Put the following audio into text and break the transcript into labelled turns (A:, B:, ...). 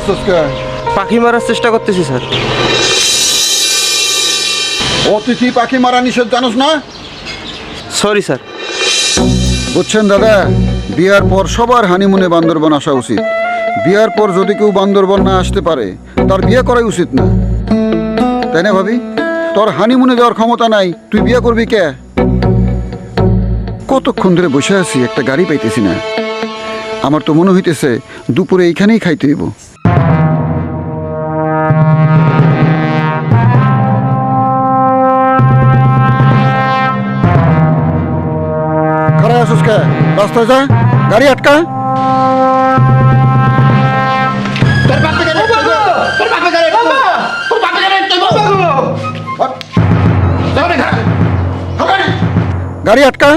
A: আসছিস কে?
B: পাখি মারার চেষ্টা করতেছি স্যার।
A: অতিথি পাখি মারা নিষেধ জানোস না?
B: Sorry sir.
A: বুঝছেন দাদা, বিয়ার পর সবার হানিমুনে বান্দরবন আসা উচিত। বিয়ার পর যদি কেউ বান্দরবন না আসতে পারে তার বিয়ে করাই উচিত না, তাই না ভাবি? তোর হানিমুনে যাওয়ার ক্ষমতা নাই, তুই বিয়ে করবি কে? কতক্ষণ ধরে বসে আছি, একটা গাড়ি পাইতেছি না। আমার তো মনে হইতেছে দুপুরে এইখানেই খাইতে হইব। খারাপ আসুস কে? রাস্তায় যা, গাড়ি আটকা। গাড়ি আটকা।